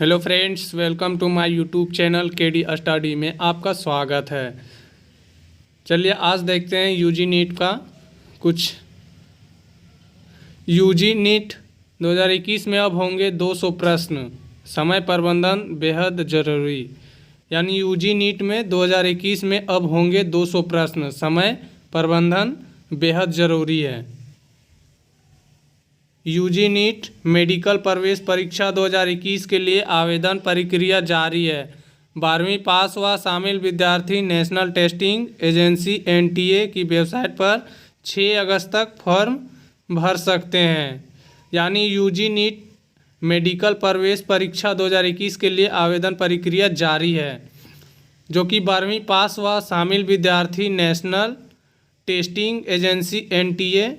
Hello friends, welcome to my YouTube channel KD study में आपका स्वागत है। चलिए आज देखते हैं यूजी नीट का कुछ। यूजी नीट 2021 में अब होंगे 200 प्रश्न, समय प्रबंधन बेहद ज़रूरी। यानी यूजी नीट में 2021 में अब होंगे 200 प्रश्न, समय प्रबंधन बेहद ज़रूरी है। यूजी नीट मेडिकल प्रवेश परीक्षा 2021 के लिए आवेदन प्रक्रिया जारी है। 12वीं पास व शामिल विद्यार्थी नेशनल टेस्टिंग एजेंसी (NTA) की वेबसाइट पर 6 अगस्त तक फॉर्म भर सकते हैं। यानी यूजी नीट मेडिकल प्रवेश परीक्षा 2021 के लिए आवेदन प्रक्रिया जारी है, जो कि 12वीं पास व शामिल विद्यार्थी नेशनल टेस्टिंग एजेंसी (NTA)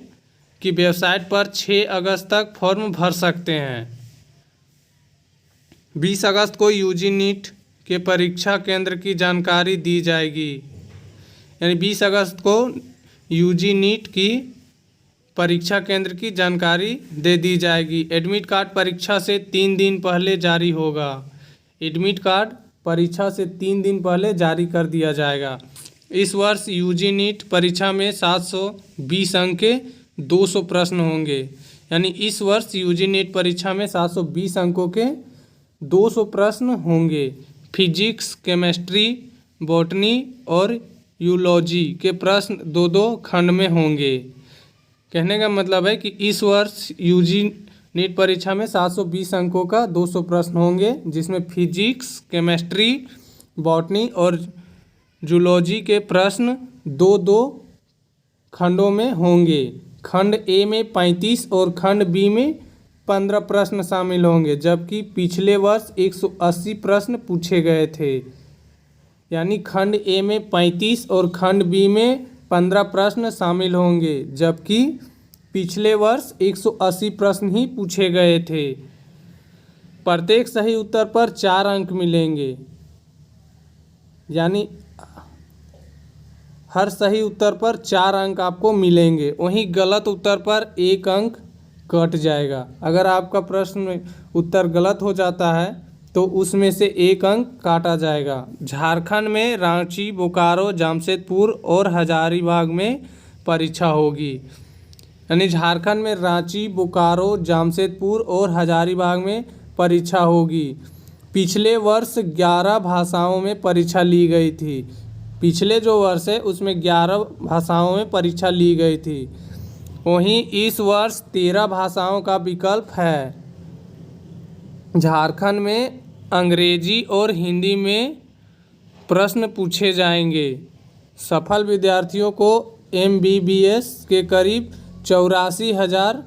की वेबसाइट पर 6 अगस्त तक फॉर्म भर सकते हैं। 20 अगस्त को यूजी नीट के परीक्षा केंद्र की जानकारी दी जाएगी। यानी 20 अगस्त को यूजी नीट की परीक्षा केंद्र की जानकारी दे दी जाएगी। एडमिट कार्ड परीक्षा से 3 दिन पहले जारी होगा। एडमिट कार्ड परीक्षा से 3 दिन पहले जारी कर दिया जाएगा। इस वर्ष यूजी नीट परीक्षा में 720 अंक के 200 प्रश्न होंगे। यानी इस वर्ष यूजी नीट परीक्षा में 720 अंकों के 200 प्रश्न होंगे। फिजिक्स, केमिस्ट्री, बॉटनी और यूलॉजी के प्रश्न 2-2 खंड में होंगे। कहने का मतलब है कि इस वर्ष यूजी नीट परीक्षा में 720 अंकों का 200 प्रश्न होंगे, जिसमें फिजिक्स, केमिस्ट्री, बॉटनी और जूलॉजी के प्रश्न 2-2 खंडों में होंगे। खंड ए में 35 और खंड बी में 15 प्रश्न शामिल होंगे, जबकि पिछले वर्ष 180 प्रश्न पूछे गए थे। यानी खंड ए में 35 और खंड बी में 15 प्रश्न शामिल होंगे, जबकि पिछले वर्ष 180 प्रश्न ही पूछे गए थे। प्रत्येक सही उत्तर पर 4 अंक मिलेंगे। यानी हर सही उत्तर पर 4 अंक आपको मिलेंगे। वहीं गलत उत्तर पर 1 अंक कट जाएगा। अगर आपका प्रश्न उत्तर गलत हो जाता है तो उसमें से 1 अंक काटा जाएगा। झारखंड में रांची, बोकारो, जमशेदपुर और हजारीबाग में परीक्षा होगी। यानी झारखंड में रांची, बोकारो, जमशेदपुर और हजारीबाग में परीक्षा होगी। पिछले वर्ष 11 भाषाओं में परीक्षा ली गई थी। पिछले जो वर्ष है उसमें 11 भाषाओं में परीक्षा ली गई थी। वहीं इस वर्ष 13 भाषाओं का विकल्प है। झारखंड में अंग्रेजी और हिंदी में प्रश्न पूछे जाएंगे। सफल विद्यार्थियों को MBBS के करीब 84,000,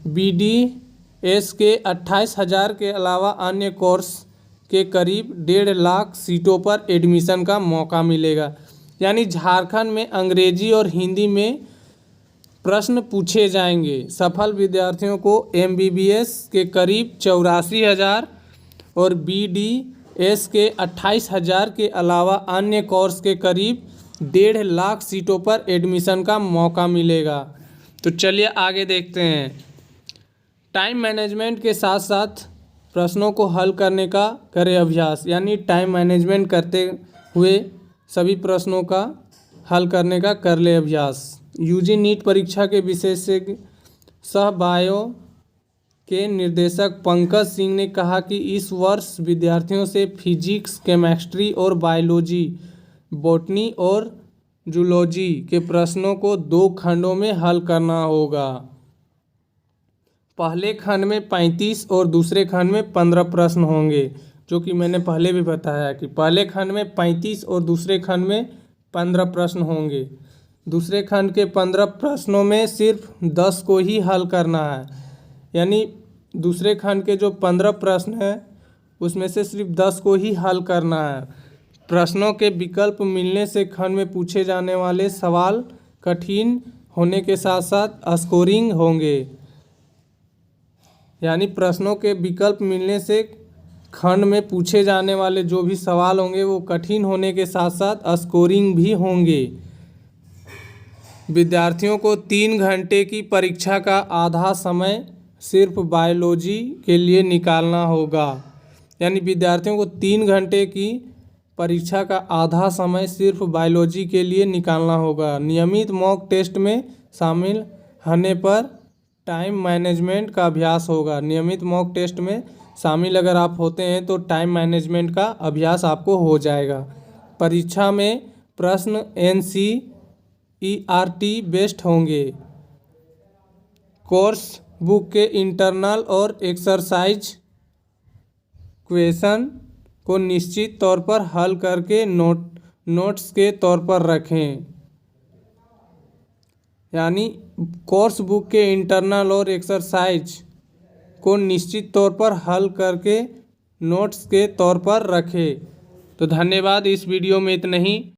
BDS के 28,000 के अलावा अन्य कोर्स के करीब 1.5 लाख सीटों पर एडमिशन का मौका मिलेगा। यानी झारखंड में अंग्रेजी और हिंदी में प्रश्न पूछे जाएंगे। सफल विद्यार्थियों को MBBS के करीब 84,000 और BDS के 28,000 के अलावा अन्य कोर्स के करीब 1.5 लाख सीटों पर एडमिशन का मौका मिलेगा। तो चलिए आगे देखते हैं। टाइम मैनेजमेंट के साथ साथ प्रश्नों को हल करने का करें अभ्यास। यानी टाइम मैनेजमेंट करते हुए सभी प्रश्नों का हल करने का कर ले अभ्यास। यूजी नीट परीक्षा के विशेषज्ञ सह बायो के निदेशक पंकज सिंह ने कहा कि इस वर्ष विद्यार्थियों से फिजिक्स, केमिस्ट्री और बायोलॉजी, बॉटनी और जूलॉजी के प्रश्नों को 2 खंडों में हल करना होगा। पहले खंड में 35 और दूसरे खंड में 15 प्रश्न होंगे, जो कि मैंने पहले भी बताया कि पहले खंड में 35 और दूसरे खंड में 15 प्रश्न होंगे। दूसरे खंड के 15 प्रश्नों में सिर्फ 10 को ही हल करना है। यानी दूसरे खंड के जो 15 प्रश्न हैं उसमें से सिर्फ 10 को ही हल करना है। प्रश्नों के विकल्प मिलने से खंड में पूछे जाने वाले सवाल कठिन होने के साथ साथ स्कोरिंग होंगे। यानी प्रश्नों के विकल्प मिलने से खंड में पूछे जाने वाले जो भी सवाल होंगे वो कठिन होने के साथ साथ स्कोरिंग भी होंगे। विद्यार्थियों को 3 घंटे की परीक्षा का आधा समय सिर्फ बायोलॉजी के लिए निकालना होगा। यानी विद्यार्थियों को 3 घंटे की परीक्षा का आधा समय सिर्फ बायोलॉजी के लिए निकालना होगा। नियमित मॉक टेस्ट में शामिल होने पर टाइम मैनेजमेंट का अभ्यास होगा। नियमित मॉक टेस्ट में शामिल अगर आप होते हैं तो टाइम मैनेजमेंट का अभ्यास आपको हो जाएगा। परीक्षा में प्रश्न NCERT बेस्ड होंगे। कोर्स बुक के इंटरनल और एक्सरसाइज क्वेश्चन को निश्चित तौर पर हल करके नोट्स के तौर पर रखें। यानी कोर्स बुक के इंटरनल और एक्सरसाइज को निश्चित तौर पर हल करके नोट्स के तौर पर रखें। तो धन्यवाद, इस वीडियो में इतना ही।